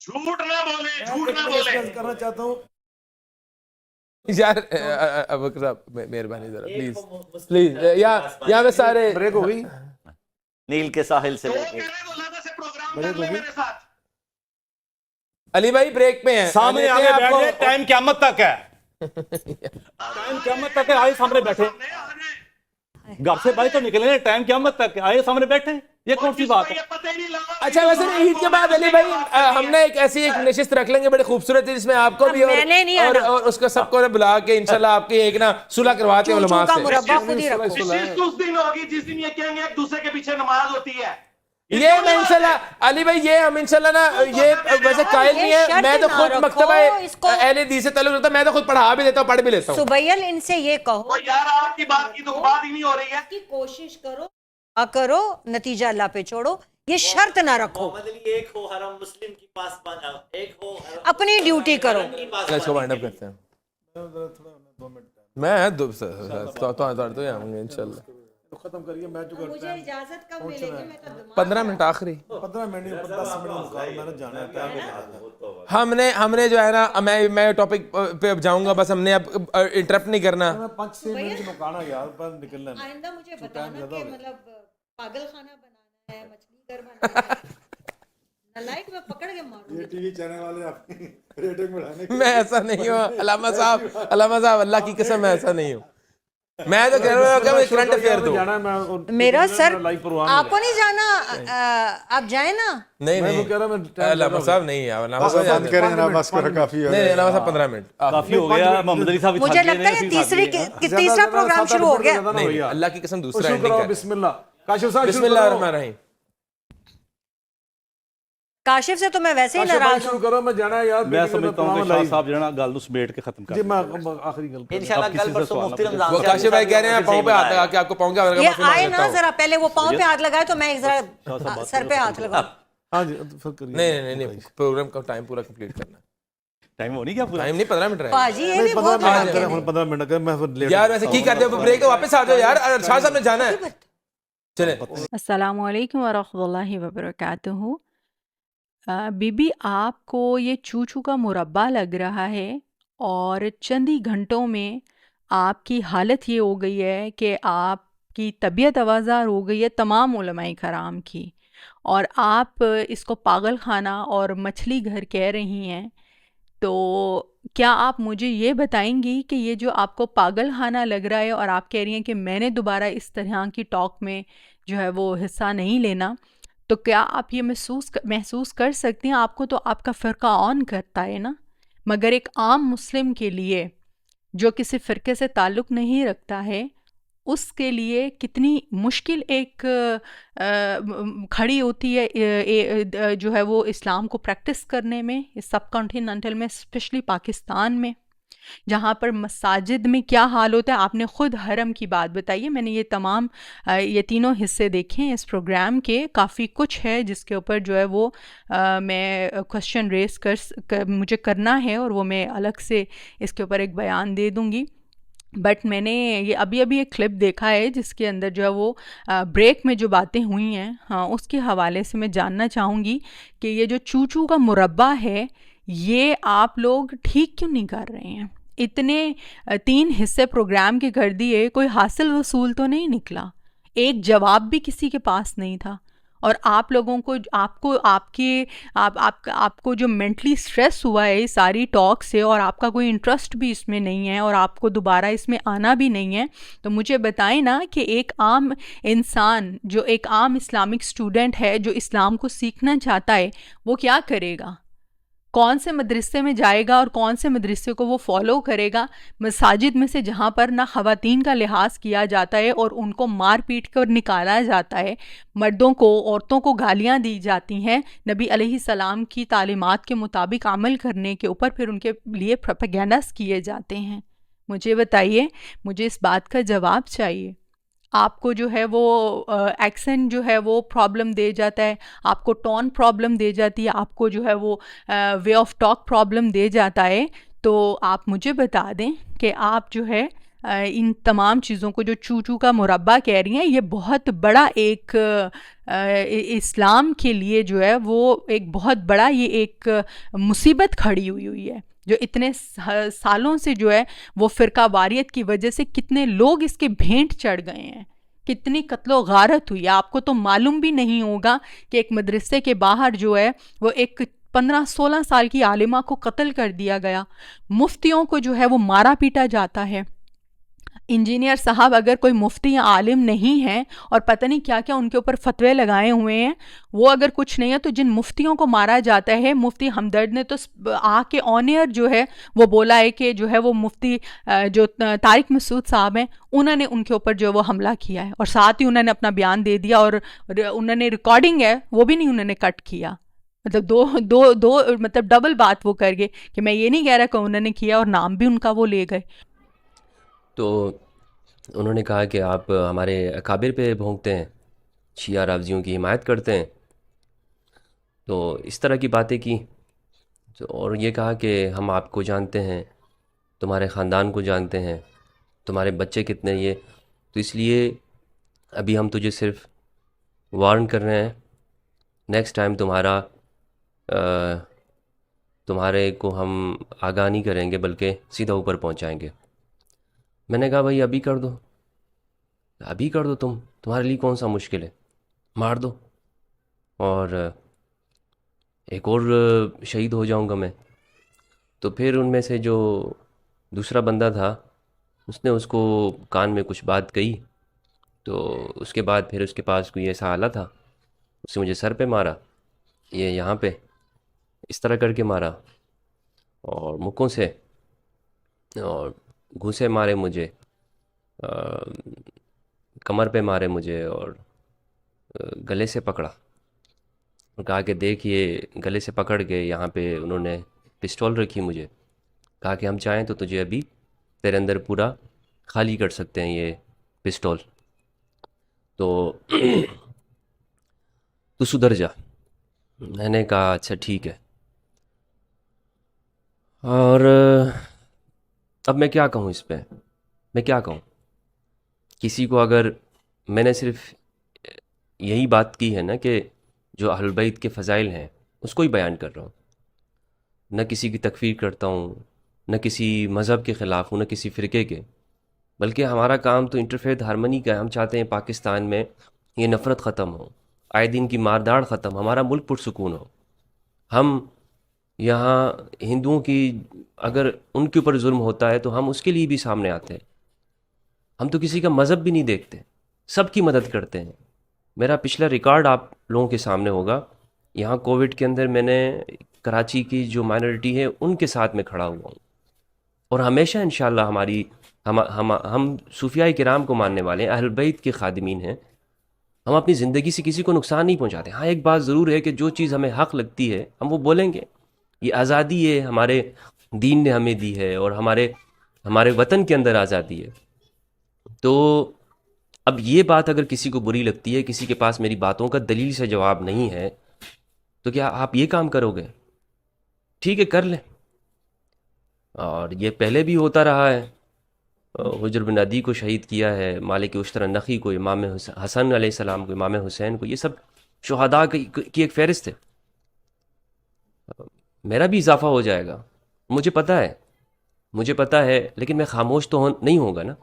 جھوٹ نہ بولے، جھوٹ نہ بولے. کرنا چاہتا ہوں یار ابوبکر صاحب مہربانی ذرا پلیز پلیز، یہاں پہ سارے بریک ہو گئی. نیل کے ساحل سے تو لے وہ کے کہہ رہے مولانا سے پروگرام کر لے میرے ساتھ. علی بھائی بریک پہ ہیں، سامنے لیتے آگے ہیں آپ بیٹھ کو. جائے، ٹائم قیامت تک ہے، ٹائم قیامت تک ہے، آئے سامنے بیٹھے. گھر سے باہر تو نکلے، ٹائم قیامت تک ہے، آئے سامنے بیٹھے. یہ کون سی بات ہے؟ اچھا ویسے عید کے بعد علی بھائی ہم نے ایک ایسی ایک نشست رکھ لیں گے بڑی خوبصورت ہے، جس میں آپ کو بھی اور اس کو سب کو بلا کے انشاءاللہ آپ کی ایک نا صلح کرواتے ہیں علماء سے. اس دن ہوگی جس دن یہ کہیں گے ایک دوسرے کے پیچھے نماز ہوتی ہے. یہ میں انشاءاللہ علی بھائی یہ ہم انشاءاللہ نا یہ ویسے قائل نہیں ہے، میں تو خود مکتبہ اہل حدیث سے تعلق رکھتا ہوں، میں تو خود پڑھا بھی لیتا ہوں، پڑھ بھی لیتا ہوں. سبیل ان سے یہ کہو یار آپ کی بات کی تو بات ہی نہیں ہو رہی ہے. کہ کوشش کرو نتیجہ اللہ پہ چھوڑو، یہ شرط نہ رکھو، محمد علی ایک ہو حرم مسلم کی پاسبان، ایک ہو اپنی ڈیوٹی کرو. اس کو وائنڈ اپ کرتے ہیں. میں تو انشاءاللہ ختم کریے میچ کو. مجھے اجازت کب ملے گی؟ میں تو 15 منٹ آخری 15 منٹ 10 منٹ میں نے جانا ہے. ہم نے جو ہے نا میں ٹاپک پہ اب جاؤں گا، بس ہم نے اب انٹرپٹ نہیں کرنا. 5-6 منٹ کی مکانا یار پر نکلنا ہے. آئندہ مجھے بتانا کہ مطلب پاگل خانہ بنانا ہے، مچھلی گھر بنانا ہے، نالائک میں پکڑ کے ماروں. یہ ٹی وی چینل والے آپ کی ریٹنگ بڑھانے کے میں ایسا نہیں ہوں علامہ صاحب اللہ کی قسم میں ایسا نہیں ہوں. میں تو کہہ رہا ہوں کہ کرنٹ افیئر دو. میرا سر آپ کو نہیں جانا، آپ جائیں نا. نہیں علامہ صاحب نہیں، علامہ صاحب بند کریں جناب، بس کرو کافی ہے. نہیں علامہ صاحب 15 منٹ کافی ہو گیا. محمد علی صاحب مجھے لگتا ہے تیسرا پروگرام شروع ہو گیا. نہیں اللہ کی قسم دوسرا شروع کرو. بسم اللہ. کاشف صاحب بسم اللہ الرحمن الرحیم. کاشف سے تو میں ویسے ہی ناراض شروع کرو. میں جانا ہے یار. میں سمجھتا ہوں کہ شاہ صاحب جو ہے نا گل اس بیٹھ کے ختم کر جی میں آخری گل انشاءاللہ کل پرسوں مفتی رمضان وہ کاشف بھائی کہہ رہے ہیں پاؤں پہ ہاتھ لگا کے آپ کو پاؤں کے ہاتھ یہ آئے نا ذرا پہلے وہ پاؤں پہ ہاتھ لگائے تو میں ایک ذرا سر پہ ہاتھ لگاؤں. ہاں جی فکر نہیں پروگرام کا ٹائم پورا کمپلیٹ کرنا. ٹائم ہو نہیں کیا پورا؟ ٹائم نہیں 15 منٹ رہے باجی یہ بھی بہت 15 منٹ میں یار. ویسے کی کرتے ہو بریک تو واپس آ جاؤ یار، شاہ صاحب نے جانا ہے. چلیں. السلام علیکم ورحمۃ اللہ وبرکاتہ. بی بی آپ کو یہ چوچو کا مربع لگ رہا ہے اور چند ہی گھنٹوں میں آپ کی حالت یہ ہو گئی ہے کہ آپ کی طبیعت آوازار ہو گئی ہے تمام علماء کرام کی، اور آپ اس کو پاگل خانہ اور مچھلی گھر کہہ رہی ہیں. تو کیا آپ مجھے یہ بتائیں گی کہ یہ جو آپ کو پاگل خانہ لگ رہا ہے اور آپ کہہ رہی ہیں کہ میں نے دوبارہ اس طرح کی ٹاک میں جو ہے وہ حصہ نہیں لینا، تو کیا آپ یہ محسوس کر سکتی ہیں؟ آپ کو تو آپ کا فرقہ آن کرتا ہے نا، مگر ایک عام مسلم کے لیے جو کسی فرقے سے تعلق نہیں رکھتا ہے، اس کے لیے کتنی مشکل ایک کھڑی ہوتی ہے جو ہے وہ اسلام کو پریکٹس کرنے میں، سب کانٹیننٹل میں، اسپیشلی پاکستان میں جہاں پر مساجد میں کیا حال ہوتا ہے. آپ نے خود حرم کی بات بتائی ہے، میں نے یہ تینوں حصے دیکھے ہیں اس پروگرام کے. کافی کچھ ہے جس کے اوپر جو ہے وہ میں کوشچن ریز مجھے کرنا ہے، اور وہ میں الگ سے اس کے اوپر ایک بیان دے دوں گی. بٹ میں نے یہ ابھی ایک کلپ دیکھا ہے جس کے اندر جو ہے وہ بریک میں جو باتیں ہوئی ہیں، ہاں اس کے حوالے سے میں جاننا چاہوں گی کہ یہ جو چوچو کا مربع ہے یہ آپ لوگ ٹھیک کیوں نہیں کر رہے ہیں؟ اتنے 3 حصے پروگرام کے کر دیے، کوئی حاصل وصول تو نہیں نکلا، ایک جواب بھی کسی کے پاس نہیں تھا. اور آپ لوگوں کو آپ کو جو مینٹلی سٹریس ہوا ہے ساری ٹاک سے، اور آپ کا کوئی انٹرسٹ بھی اس میں نہیں ہے اور آپ کو دوبارہ اس میں آنا بھی نہیں ہے، تو مجھے بتائیں نا کہ ایک عام انسان جو ایک عام اسلامک اسٹوڈنٹ ہے جو اسلام کو سیکھنا چاہتا ہے وہ کیا کرے گا؟ کون سے مدرسے میں جائے گا اور کون سے مدرسے کو وہ فالو کرے گا؟ مساجد میں سے جہاں پر نہ خواتین کا لحاظ کیا جاتا ہے اور ان کو مار پیٹ کر نکالا جاتا ہے، مردوں کو عورتوں کو گالیاں دی جاتی ہیں نبی علیہ السلام کی تعلیمات کے مطابق عمل کرنے کے اوپر، پھر ان کے لیے پروپیگنڈاز کیے جاتے ہیں. مجھے بتائیے، مجھے اس بات کا جواب چاہیے. آپ کو جو ہے وہ ایکسنٹ جو ہے وہ پرابلم دے جاتا ہے، آپ کو ٹون پرابلم دے جاتی ہے، آپ کو جو ہے وہ way of talk problem they جاتا ہے، تو آپ مجھے بتا دیں کہ آپ جو ہے ان تمام چیزوں کو جو چوچو کا مربع کہہ رہی ہیں، یہ بہت بڑا ایک اسلام کے لیے جو ہے وہ ایک بہت بڑا یہ ایک مصیبت کھڑی ہوئی ہے، جو اتنے سالوں سے جو ہے وہ فرقہ واریت کی وجہ سے کتنے لوگ اس کے بھینٹ چڑھ گئے ہیں، کتنی قتل و غارت ہوئی ہے۔ آپ کو تو معلوم بھی نہیں ہوگا کہ ایک مدرسے کے باہر جو ہے وہ ایک 15-16 سال کی عالمہ کو قتل کر دیا گیا، مفتیوں کو جو ہے وہ مارا پیٹا جاتا ہے۔ انجینئر صاحب اگر کوئی مفتی یا عالم نہیں ہیں اور پتہ نہیں کیا کیا ان کے اوپر فتوے لگائے ہوئے ہیں، وہ اگر کچھ نہیں ہے تو جن مفتیوں کو مارا جاتا ہے، مفتی ہمدرد نے تو آ کے آن ایئر جو ہے وہ بولا ہے کہ جو ہے وہ مفتی جو طارق مسعود صاحب ہیں انہوں نے ان کے اوپر جو ہے وہ حملہ کیا ہے، اور ساتھ ہی انہوں نے اپنا بیان دے دیا، اور انہوں نے ریکارڈنگ ہے وہ بھی نہیں انہوں نے کٹ کیا، مطلب دو مطلب ڈبل بات وہ کر گئے کہ میں یہ نہیں کہہ رہا کہ انہوں نے کیا، اور نام بھی ان کا وہ لے گئے۔ تو انہوں نے کہا کہ آپ ہمارے اکابر پہ بھونکتے ہیں، شیعہ رافضیوں کی حمایت کرتے ہیں، تو اس طرح کی باتیں کی، اور یہ کہا کہ ہم آپ کو جانتے ہیں، تمہارے خاندان کو جانتے ہیں، تمہارے بچے کتنے، یہ تو اس لیے ابھی ہم تجھے صرف وارن کر رہے ہیں، نیکسٹ ٹائم تمہارے کو ہم آگاہ نہیں کریں گے بلکہ سیدھا اوپر پہنچائیں گے۔ میں نے کہا بھائی ابھی کر دو تمہارے لیے کون سا مشکل ہے، مار دو، اور ایک اور شہید ہو جاؤں گا میں۔ تو پھر ان میں سے جو دوسرا بندہ تھا اس نے اس کو کان میں کچھ بات کہی، تو اس کے بعد پھر اس کے پاس کوئی ایسا آلہ تھا، اس نے مجھے سر پہ مارا، یہ یہاں پہ اس طرح کر کے مارا، اور مکوں سے، اور گھوسے مارے مجھے، کمر پہ مارے مجھے، اور گلے سے پکڑا، اور کہا کہ دیکھ یہ گلے سے پکڑ کے یہاں پہ انہوں نے پسٹول رکھی مجھے، کہا کہ ہم چاہیں تو تجھے ابھی تیرے اندر پورا خالی کر سکتے ہیں یہ پسٹول، تو تو سدھر جا۔ میں نے کہا اچھا ٹھیک ہے، اور اب میں کیا کہوں اس پہ، میں کیا کہوں کسی کو؟ اگر میں نے صرف یہی بات کی ہے نا کہ جو اہل بیت کے فضائل ہیں اس کو ہی بیان کر رہا ہوں، نہ کسی کی تکفیر کرتا ہوں، نہ کسی مذہب کے خلاف ہوں، نہ کسی فرقے کے، بلکہ ہمارا کام تو انٹرفیتھ ہارمنی کا ہے۔ ہم چاہتے ہیں پاکستان میں یہ نفرت ختم ہو، آئے دن کی مارداڑ ختم، ہمارا ملک پرسکون ہو۔ ہم یہاں ہندوؤں کی اگر ان کے اوپر ظلم ہوتا ہے تو ہم اس کے لیے بھی سامنے آتے ہیں، ہم تو کسی کا مذہب بھی نہیں دیکھتے، سب کی مدد کرتے ہیں۔ میرا پچھلا ریکارڈ آپ لوگوں کے سامنے ہوگا، یہاں کووڈ کے اندر میں نے کراچی کی جو مائنورٹی ہے ان کے ساتھ میں کھڑا ہوا ہوں، اور ہمیشہ انشاءاللہ ہم صوفیاء کرام کو ماننے والے ہیں، اہل بیت کے خادمین ہیں، ہم اپنی زندگی سے کسی کو نقصان نہیں پہنچاتے۔ ہاں ایک بات ضرور ہے کہ جو چیز ہمیں حق لگتی ہے ہم وہ بولیں گے، یہ آزادی ہے، ہمارے دین نے ہمیں دی ہے، اور ہمارے وطن کے اندر آزادی ہے۔ تو اب یہ بات اگر کسی کو بری لگتی ہے، کسی کے پاس میری باتوں کا دلیل سے جواب نہیں ہے، تو کیا آپ یہ کام کرو گے؟ ٹھیک ہے کر لیں، اور یہ پہلے بھی ہوتا رہا ہے، حجر بن عدی کو شہید کیا ہے، مالک اشتر النخی کو، امام حسن علیہ السلام کو، امام حسین کو، یہ سب شہداء کی ایک فہرست ہے۔ میرا بھی اضافہ ہو جائے گا، مجھے پتہ ہے، لیکن میں خاموش تو نہیں ہوں گا نا،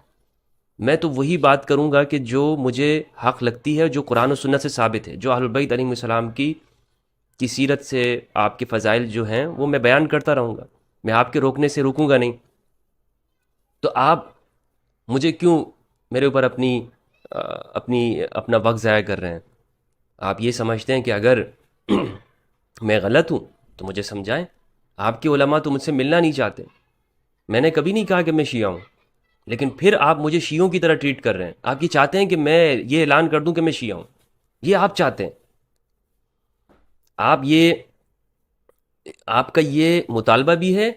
میں تو وہی بات کروں گا کہ جو مجھے حق لگتی ہے، جو قرآن و سنت سے ثابت ہے، جو اہل بیت علیہ السلام کی سیرت سے آپ کے فضائل جو ہیں وہ میں بیان کرتا رہوں گا، میں آپ کے روکنے سے رکوں گا نہیں۔ تو آپ مجھے کیوں میرے اوپر اپنا وقت ضائع کر رہے ہیں؟ آپ یہ سمجھتے ہیں کہ اگر میں غلط ہوں تو مجھے سمجھائیں۔ آپ کے علماء تو مجھ سے ملنا نہیں چاہتے، میں نے کبھی نہیں کہا کہ میں شیعہ ہوں، لیکن پھر آپ مجھے شیعوں کی طرح ٹریٹ کر رہے ہیں۔ آپ یہ چاہتے ہیں کہ میں یہ اعلان کر دوں کہ میں شیعہ ہوں، یہ آپ چاہتے ہیں، آپ کا یہ مطالبہ بھی ہے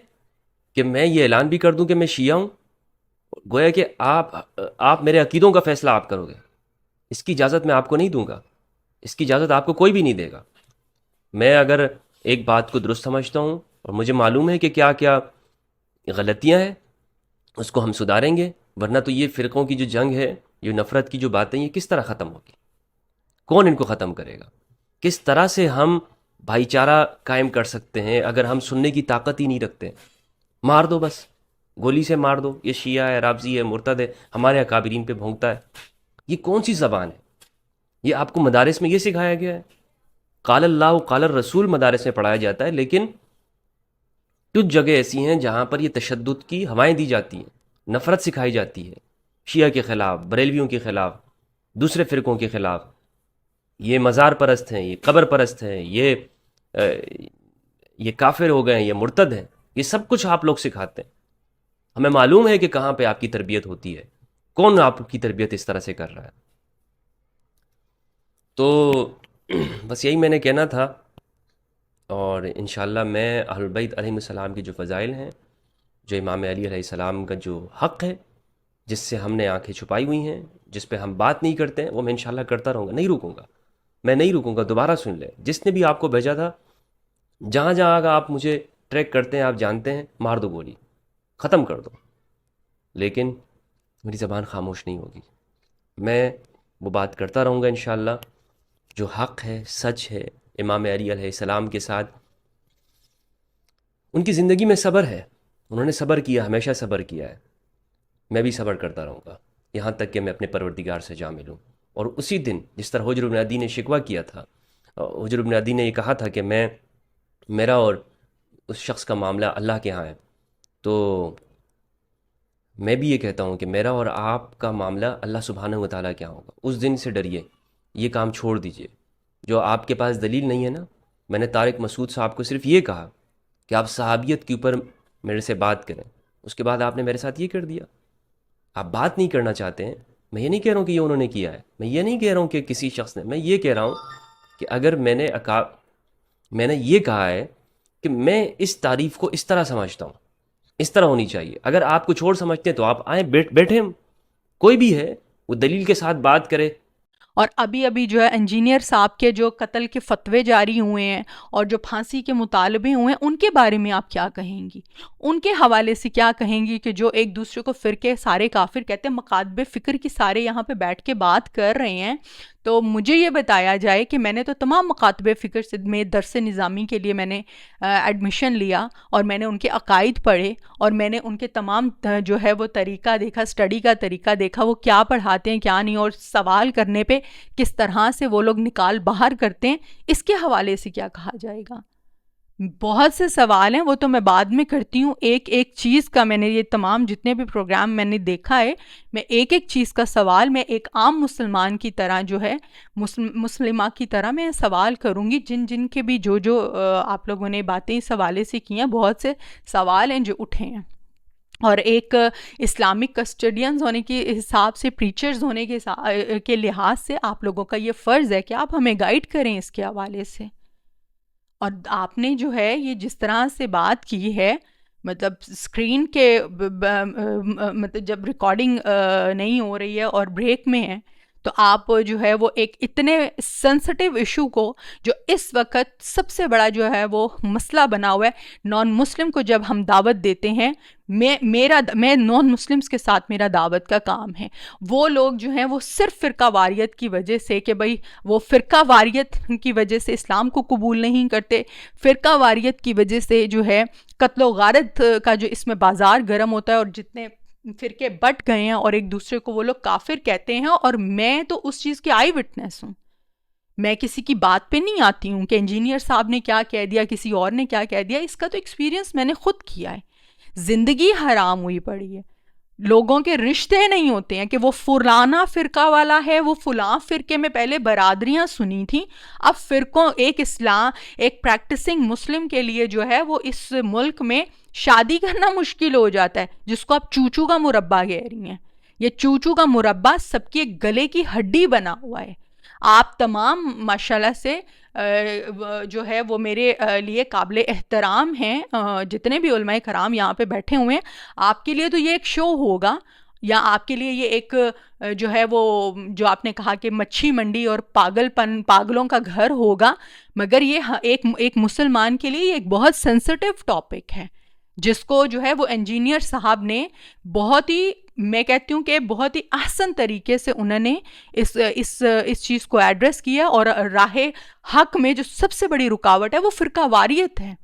کہ میں یہ اعلان بھی کر دوں کہ میں شیعہ ہوں، گویا کہ آپ میرے عقیدوں کا فیصلہ آپ کرو گے۔ اس کی اجازت میں آپ کو نہیں دوں گا، اس کی اجازت آپ کو کوئی بھی نہیں دے گا۔ میں اگر ایک بات کو درست سمجھتا ہوں اور مجھے معلوم ہے کہ کیا کیا غلطیاں ہیں، اس کو ہم سدھاریں گے، ورنہ تو یہ فرقوں کی جو جنگ ہے، یہ نفرت کی جو باتیں، یہ کس طرح ختم ہوگی؟ کون ان کو ختم کرے گا؟ کس طرح سے ہم بھائی چارہ قائم کر سکتے ہیں اگر ہم سننے کی طاقت ہی نہیں رکھتے؟ مار دو، بس گولی سے مار دو، یہ شیعہ ہے، رافضی ہے، مرتد ہے، ہمارے اکابرین پہ بھونکتا ہے. یہ کون سی زبان ہے؟ یہ آپ کو مدارس میں یہ سکھایا گیا ہے؟ قال اللہ قال الرسول مدارس میں پڑھایا جاتا ہے، لیکن کچھ جگہ ایسی ہیں جہاں پر یہ تشدد کی ہوائیں دی جاتی ہیں، نفرت سکھائی جاتی ہے، شیعہ کے خلاف، بریلویوں کے خلاف، دوسرے فرقوں کے خلاف. یہ مزار پرست ہیں، یہ قبر پرست ہیں، یہ کافر ہو گئے ہیں، یہ مرتد ہیں. یہ سب کچھ آپ لوگ سکھاتے ہیں. ہمیں معلوم ہے کہ کہاں پہ آپ کی تربیت ہوتی ہے، کون آپ کی تربیت اس طرح سے کر رہا ہے. تو بس یہی میں نے کہنا تھا. اور انشاءاللہ میں اہل بیت علیہ السلام کی جو فضائل ہیں، جو امام علی علیہ السلام کا جو حق ہے، جس سے ہم نے آنکھیں چھپائی ہوئی ہیں، جس پہ ہم بات نہیں کرتے ہیں، وہ میں انشاءاللہ کرتا رہوں گا. نہیں رکوں گا، میں نہیں رکوں گا. دوبارہ سن لیں، جس نے بھی آپ کو بھیجا تھا، جہاں جہاں آپ مجھے ٹریک کرتے ہیں، آپ جانتے ہیں، مار دو گولی، ختم کر دو. لیکن میری زبان خاموش نہیں ہوگی. میں وہ بات کرتا رہوں گا انشاءاللہ جو حق ہے، سچ ہے. امام علی علیہ السلام کے ساتھ ان کی زندگی میں صبر ہے، انہوں نے صبر کیا، ہمیشہ صبر کیا ہے. میں بھی صبر کرتا رہوں گا یہاں تک کہ میں اپنے پروردگار سے جا ملوں. اور اسی دن جس طرح حجر بن عدی نے شکوہ کیا تھا، حجر بن عدی نے یہ کہا تھا کہ میرا اور اس شخص کا معاملہ اللہ کے ہاں ہے، تو میں بھی یہ کہتا ہوں کہ میرا اور آپ کا معاملہ اللہ سبحانہ و تعالیٰ کے ہاں ہوگا. اس دن سے ڈریے، یہ کام چھوڑ دیجئے. جو آپ کے پاس دلیل نہیں ہے نا، میں نے طارق مسعود صاحب کو صرف یہ کہا کہ آپ صحابیت کے اوپر میرے سے بات کریں. اس کے بعد آپ نے میرے ساتھ یہ کر دیا. آپ بات نہیں کرنا چاہتے ہیں. میں یہ نہیں کہہ رہا ہوں کہ یہ انہوں نے کیا ہے، میں یہ نہیں کہہ رہا ہوں کہ کسی شخص نے، میں یہ کہہ رہا ہوں کہ اگر میں نے یہ کہا ہے کہ میں اس تعریف کو اس طرح سمجھتا ہوں، اس طرح ہونی چاہیے. اگر آپ کچھ اور سمجھتے ہیں تو آپ آئیں، بیٹھیں، کوئی بھی ہے وہ دلیل کے ساتھ بات کرے. اور ابھی جو ہے انجینئر صاحب کے جو قتل کے فتوے جاری ہوئے ہیں اور جو پھانسی کے مطالبے ہوئے ہیں، ان کے بارے میں آپ کیا کہیں گی؟ ان کے حوالے سے کیا کہیں گی کہ جو ایک دوسرے کو فرقے سارے کافر کہتے ہیں، مکاتب فکر کی سارے یہاں پہ بیٹھ کے بات کر رہے ہیں. تو مجھے یہ بتایا جائے کہ میں نے تو تمام مکاتب فکر میں درس نظامی کے لیے میں نے ایڈمیشن لیا اور میں نے ان کے عقائد پڑھے اور میں نے ان کے تمام جو ہے وہ طریقہ دیکھا، اسٹڈی کا طریقہ دیکھا، وہ کیا پڑھاتے ہیں کیا نہیں، اور سوال کرنے پہ کس طرح سے وہ لوگ نکال باہر کرتے ہیں. اس کے حوالے سے کیا کہا جائے گا؟ بہت سے سوال ہیں، وہ تو میں بعد میں کرتی ہوں. ایک چیز کا میں نے یہ تمام جتنے بھی پروگرام میں نے دیکھا ہے، میں ایک چیز کا سوال میں ایک عام مسلمان کی طرح جو ہے مسلمہ کی طرح میں سوال کروں گی. جن کے بھی جو آپ لوگوں نے باتیں اس حوالے سے کی ہیں، بہت سے سوال ہیں جو اٹھے ہیں. اور ایک اسلامک کسٹڈینز ہونے کے حساب سے، پریچرز ہونے کے لحاظ سے آپ لوگوں کا یہ فرض ہے کہ آپ ہمیں گائیڈ کریں اس کے حوالے سے. اور آپ نے جو ہے یہ جس طرح سے بات کی ہے، مطلب اسکرین کے مطلب جب ریکارڈنگ نہیں ہو رہی ہے اور بریک میں ہے، تو آپ جو ہے وہ ایک اتنے سینسٹیو ایشو کو جو اس وقت سب سے بڑا جو ہے وہ مسئلہ بنا ہوا ہے، نان مسلم کو جب ہم دعوت دیتے ہیں، میں نان مسلمس کے ساتھ میرا دعوت کا کام ہے. وہ لوگ جو ہیں وہ صرف فرقہ واریت کی وجہ سے کہ بھئی وہ فرقہ واریت کی وجہ سے اسلام کو قبول نہیں کرتے، فرقہ واریت کی وجہ سے جو ہے قتل و غارت کا جو اس میں بازار گرم ہوتا ہے، اور جتنے فرقے بٹ گئے ہیں اور ایک دوسرے کو وہ لوگ کافر کہتے ہیں. اور میں تو اس چیز کی آئی وٹنس ہوں. میں کسی کی بات پہ نہیں آتی ہوں کہ انجینئر صاحب نے کیا کہہ دیا، کسی اور نے کیا کہہ دیا. اس کا تو ایکسپیرینس میں نے خود کیا ہے. زندگی حرام ہوئی پڑی ہے. لوگوں کے رشتے نہیں ہوتے ہیں کہ وہ فلانا فرقہ والا ہے، وہ فلاں فرقے میں پہلے برادریاں سنی تھیں، اب فرقوں ایک پریکٹسنگ مسلم کے لیے جو ہے وہ اس ملک میں شادی کرنا مشکل ہو جاتا ہے، جس کو آپ چوچو کا مربع کہہ رہی ہیں. یہ چوچو کا مربع سب کی ایک گلے کی ہڈی بنا ہوا ہے. آپ تمام ماشاءاللہ سے جو ہے وہ میرے لیے قابل احترام ہیں، جتنے بھی علماء کرام یہاں پہ بیٹھے ہوئے ہیں. آپ کے لیے تو یہ ایک شو ہوگا، یا آپ کے لیے یہ ایک جو ہے وہ جو آپ نے کہا کہ مچھی منڈی اور پاگلوں کا گھر ہوگا. مگر یہ ایک مسلمان کے لیے ایک بہت سینسٹیو ٹاپک ہے، جس کو جو ہے وہ انجینئر صاحب نے بہت ہی میں کہتی ہوں کہ بہت ہی احسن طریقے سے انہوں نے اس چیز کو ایڈریس کیا، اور راہ حق میں جو سب سے بڑی رکاوٹ ہے وہ فرقہ واریت ہے،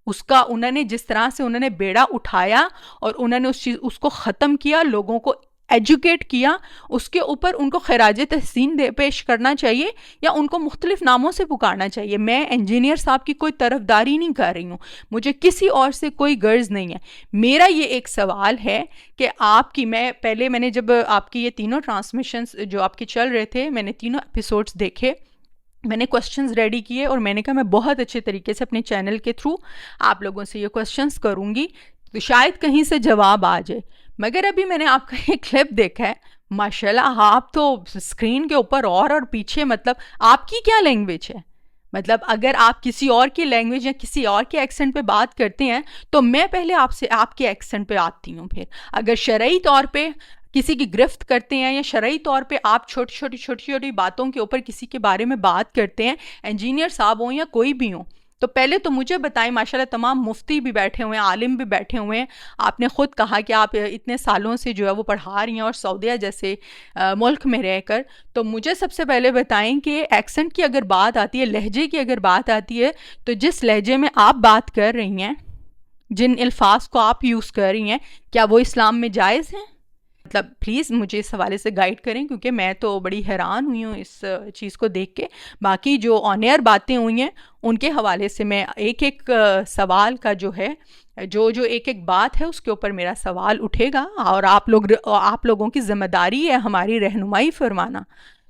اس کا انہوں نے جس طرح سے انہوں نے بیڑا اٹھایا اور انہوں نے اس کو ختم کیا، لوگوں کو ایجوکیٹ کیا، اس کے اوپر ان کو خراج تحسین پیش کرنا چاہیے یا ان کو مختلف ناموں سے پکارنا چاہیے۔ میں انجینئر صاحب کی کوئی طرفداری نہیں کر رہی ہوں، مجھے کسی اور سے کوئی غرض نہیں ہے۔ میرا یہ ایک سوال ہے کہ آپ کی میں نے جب آپ کی یہ تینوں ٹرانسمیشنز جو آپ کے چل رہے تھے، میں نے تینوں ایپیسوڈز دیکھے، میں نے کوسچنز ریڈی کیے، اور میں نے کہا میں بہت اچھے طریقے سے اپنے چینل کے تھرو آپ لوگوں سے یہ کوسچنز کروں گی تو شاید کہیں سے جواب آ جائے۔ مگر ابھی میں نے آپ کا ایک کلپ دیکھا ہے، ماشاءاللہ آپ تو اسکرین کے اوپر اور پیچھے، مطلب آپ کی کیا لینگویج ہے؟ مطلب اگر آپ کسی اور کی لینگویج یا کسی اور کے ایکسنٹ پہ بات کرتے ہیں تو میں پہلے آپ کے ایکسنٹ پہ آتی ہوں، پھر اگر شرعی طور پہ کسی کی گرفت کرتے ہیں یا شرعی طور پہ آپ چھوٹی چھوٹی باتوں کے اوپر کسی کے بارے میں بات کرتے ہیں، انجینئر صاحب ہوں یا کوئی بھی ہوں، تو پہلے تو مجھے بتائیں۔ ماشاءاللہ تمام مفتی بھی بیٹھے ہوئے ہیں، عالم بھی بیٹھے ہوئے ہیں، آپ نے خود کہا کہ آپ اتنے سالوں سے جو ہے وہ پڑھا رہی ہیں اور سعودیہ جیسے ملک میں رہ کر، تو مجھے سب سے پہلے بتائیں کہ ایکسنٹ کی اگر بات آتی ہے، لہجے کی اگر بات آتی ہے، تو جس لہجے میں آپ بات کر رہی ہیں، جن الفاظ کو آپ یوز کر رہی ہیں، کیا وہ اسلام میں جائز ہیں؟ مطلب پلیز مجھے اس حوالے سے گائیڈ کریں، کیونکہ میں تو بڑی حیران ہوئی ہوں اس چیز کو دیکھ کے۔ باقی جو آن ایئر باتیں ہوئی ہیں ان کے حوالے سے میں ایک سوال کا جو ہے جو ایک بات ہے اس کے اوپر میرا سوال اٹھے گا، اور آپ لوگوں کی ذمہ داری ہے ہماری رہنمائی فرمانا،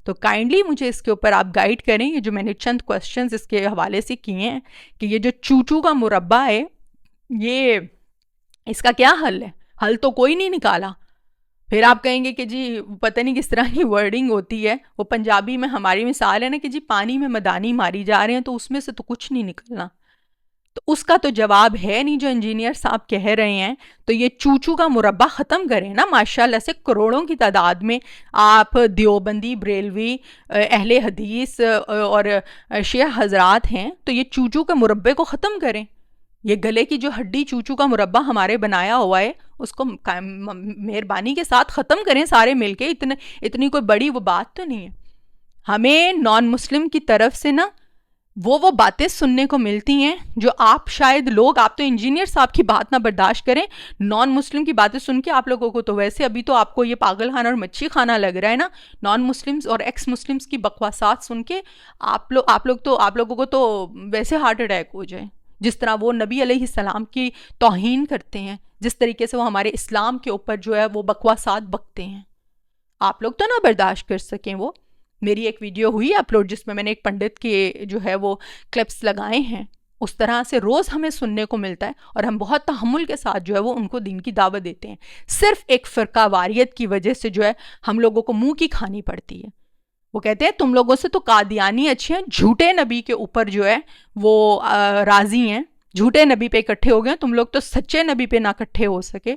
تو کائنڈلی مجھے اس کے اوپر آپ گائیڈ کریں۔ یہ جو میں نے چند کوسچنز اس کے حوالے سے کیے ہیں کہ یہ جو چوچو کا مربع ہے، یہ اس کا کیا حل ہے؟ حل تو کوئی نہیں نکالا۔ پھر آپ کہیں گے کہ جی پتہ نہیں کس طرح کی ورڈنگ ہوتی ہے، وہ پنجابی میں ہماری مثال ہے نا کہ جی پانی میں مدانی ماری جا رہے ہیں تو اس میں سے تو کچھ نہیں نکلنا، تو اس کا تو جواب ہے نہیں جو انجینئر صاحب کہہ رہے ہیں۔ تو یہ چوچو کا مربع ختم کریں نا، ماشاءاللہ سے کروڑوں کی تعداد میں آپ دیوبندی، بریلوی، اہل حدیث اور شیعہ حضرات ہیں، تو یہ چوچو کے مربع کو ختم کریں۔ یہ گلے کی جو ہڈی چوچو کا مربع ہمارے بنایا ہوا ہے اس کو مہربانی کے ساتھ ختم کریں سارے مل کے، اتنی کوئی بڑی وہ بات تو نہیں ہے۔ ہمیں نان مسلم کی طرف سے نا وہ باتیں سننے کو ملتی ہیں جو آپ شاید آپ تو انجینئر صاحب کی بات نہ برداشت کریں، نان مسلم کی باتیں سن کے آپ لوگوں کو تو ویسے ابھی تو آپ کو یہ پاگل خانہ اور مچھی خانہ لگ رہا ہے نا، نان مسلمز اور ایکس مسلمز کی بکواسات سن کے آپ لوگوں کو تو ویسے ہارٹ اٹیک ہو جائے، جس طرح وہ نبی علیہ السلام کی توہین کرتے ہیں، جس طریقے سے وہ ہمارے اسلام کے اوپر جو ہے وہ بکواسات بکتے ہیں، آپ لوگ تو نہ برداشت کر سکیں۔ وہ میری ایک ویڈیو ہوئی اپلوڈ جس میں نے ایک پنڈت کے جو ہے وہ کلپس لگائے ہیں، اس طرح سے روز ہمیں سننے کو ملتا ہے، اور ہم بہت تحمل کے ساتھ جو ہے وہ ان کو دین کی دعوت دیتے ہیں، صرف ایک فرقہ واریت کی وجہ سے جو ہے ہم لوگوں کو منہ کی کھانی پڑتی ہے۔ وہ کہتے ہیں تم لوگوں سے تو قادیانی اچھے ہیں، جھوٹے نبی کے اوپر جو ہے وہ راضی ہیں، جھوٹے نبی پہ اکٹھے ہو گئے، تم لوگ تو سچے نبی پہ نہ اکٹھے ہو سکے۔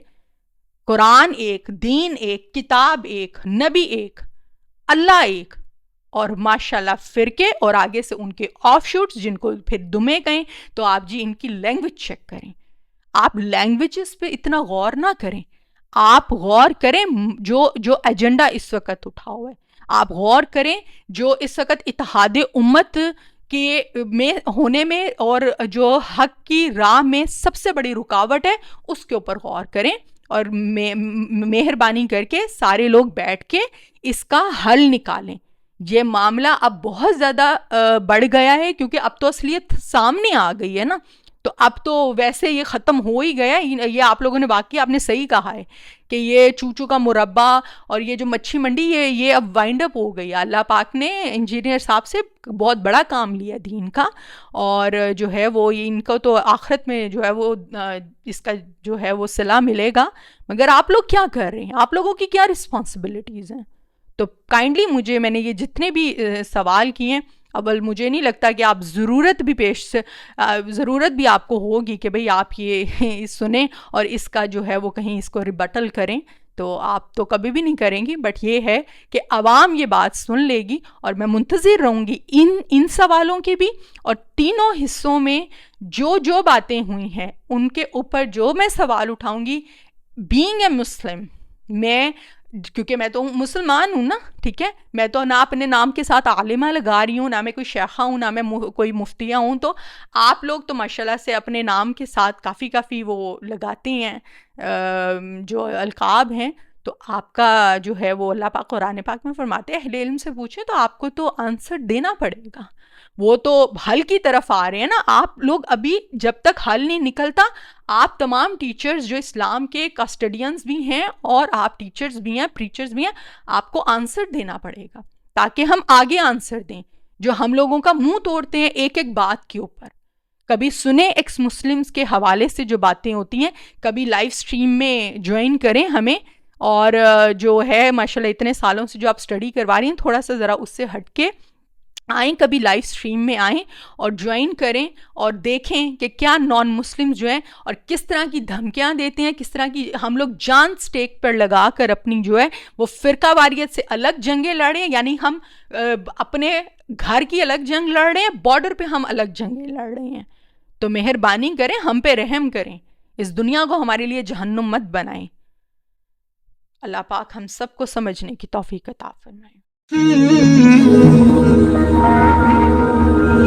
قرآن ایک، دین ایک، کتاب ایک، نبی ایک، اللہ ایک، اور ماشاءاللہ فرقے اور آگے سے ان کے آف شوٹس جن کو پھر دمے گئے، تو آپ جی ان کی لینگویج چیک کریں، آپ لینگویجز پہ اتنا غور نہ کریں، آپ غور کریں جو ایجنڈا اس وقت اٹھا ہوا ہے، آپ غور کریں جو اس وقت اتحاد امت کے میں ہونے میں اور جو حق کی راہ میں سب سے بڑی رکاوٹ ہے اس کے اوپر غور کریں، اور مہربانی کر کے سارے لوگ بیٹھ کے اس کا حل نکالیں۔ یہ معاملہ اب بہت زیادہ بڑھ گیا ہے کیونکہ اب تو اصلیت سامنے آ گئی ہے نا، تو اب تو ویسے یہ ختم ہو ہی گیا۔ یہ آپ لوگوں نے واقعی آپ نے صحیح کہا ہے کہ یہ چوچو کا مربع اور یہ جو مچھی منڈی یہ اب وائنڈ اپ ہو گئی۔ اللہ پاک نے انجینئر صاحب سے بہت بڑا کام لیا دین کا، اور جو ہے وہ ان کو تو آخرت میں جو ہے وہ اس کا جو ہے وہ صلہ ملے گا، مگر آپ لوگ کیا کر رہے ہیں؟ آپ لوگوں کی کیا رسپانسبلٹیز ہیں؟ تو کائنڈلی میں نے یہ جتنے بھی سوال کیے ہیں، اول مجھے نہیں لگتا کہ آپ ضرورت بھی آپ کو ہوگی کہ بھئی آپ یہ سنیں اور اس کا جو ہے وہ کہیں اس کو ریبٹل کریں، تو آپ تو کبھی بھی نہیں کریں گی۔ بٹ یہ ہے کہ عوام یہ بات سن لے گی، اور میں منتظر رہوں گی ان سوالوں کے بھی، اور تینوں حصوں میں جو باتیں ہوئی ہیں ان کے اوپر جو میں سوال اٹھاؤں گی، بینگ اے مسلم میں کیونکہ میں تو مسلمان ہوں نا، ٹھیک ہے، میں تو نہ اپنے نام کے ساتھ عالمہ لگا رہی ہوں، نہ میں کوئی شیخہ ہوں، نہ میں کوئی مفتیہ ہوں. تو آپ لوگ تو ماشاءاللہ سے اپنے نام کے ساتھ کافی وہ لگاتے ہیں جو القاب ہیں. تو آپ کا جو ہے وہ اللہ پاک قرآن پاک میں فرماتے ہیں اہل علم سے پوچھیں تو آپ کو تو آنسر دینا پڑے گا. وہ تو حل کی طرف آ رہے ہیں نا. آپ لوگ ابھی جب تک حل نہیں نکلتا، آپ تمام ٹیچرز جو اسلام کے کسٹڈینز بھی ہیں اور آپ ٹیچرز بھی ہیں، پریچرز بھی ہیں، آپ کو آنسر دینا پڑے گا تاکہ ہم آگے آنسر دیں. جو ہم لوگوں کا منہ توڑتے ہیں ایک ایک بات کے اوپر، کبھی سنیں ایکس مسلمز کے حوالے سے جو باتیں ہوتی ہیں، کبھی لائیو سٹریم میں جوائن کریں ہمیں، اور جو ہے ماشاءاللہ اتنے سالوں سے جو آپ سٹڈی کروا رہی ہیں تھوڑا سا ذرا اس سے ہٹ کے آئیں، کبھی لائیو سٹریم میں آئیں اور جوائن کریں اور دیکھیں کہ کیا نان مسلم جو ہیں اور کس طرح کی دھمکیاں دیتے ہیں، کس طرح کی ہم لوگ جان سٹیک پر لگا کر اپنی جو ہے وہ فرقہ واریت سے الگ جنگیں لڑ رہے ہیں. یعنی ہم اپنے گھر کی الگ جنگ لڑ رہے ہیں، بارڈر پہ ہم الگ جنگیں لڑ رہے ہیں. تو مہربانی کریں، ہم پہ رحم کریں، اس دنیا کو ہمارے لیے جہنم مت بنائیں. اللہ پاک ہم سب کو سمجھنے کی توفیق عطا فرمائے.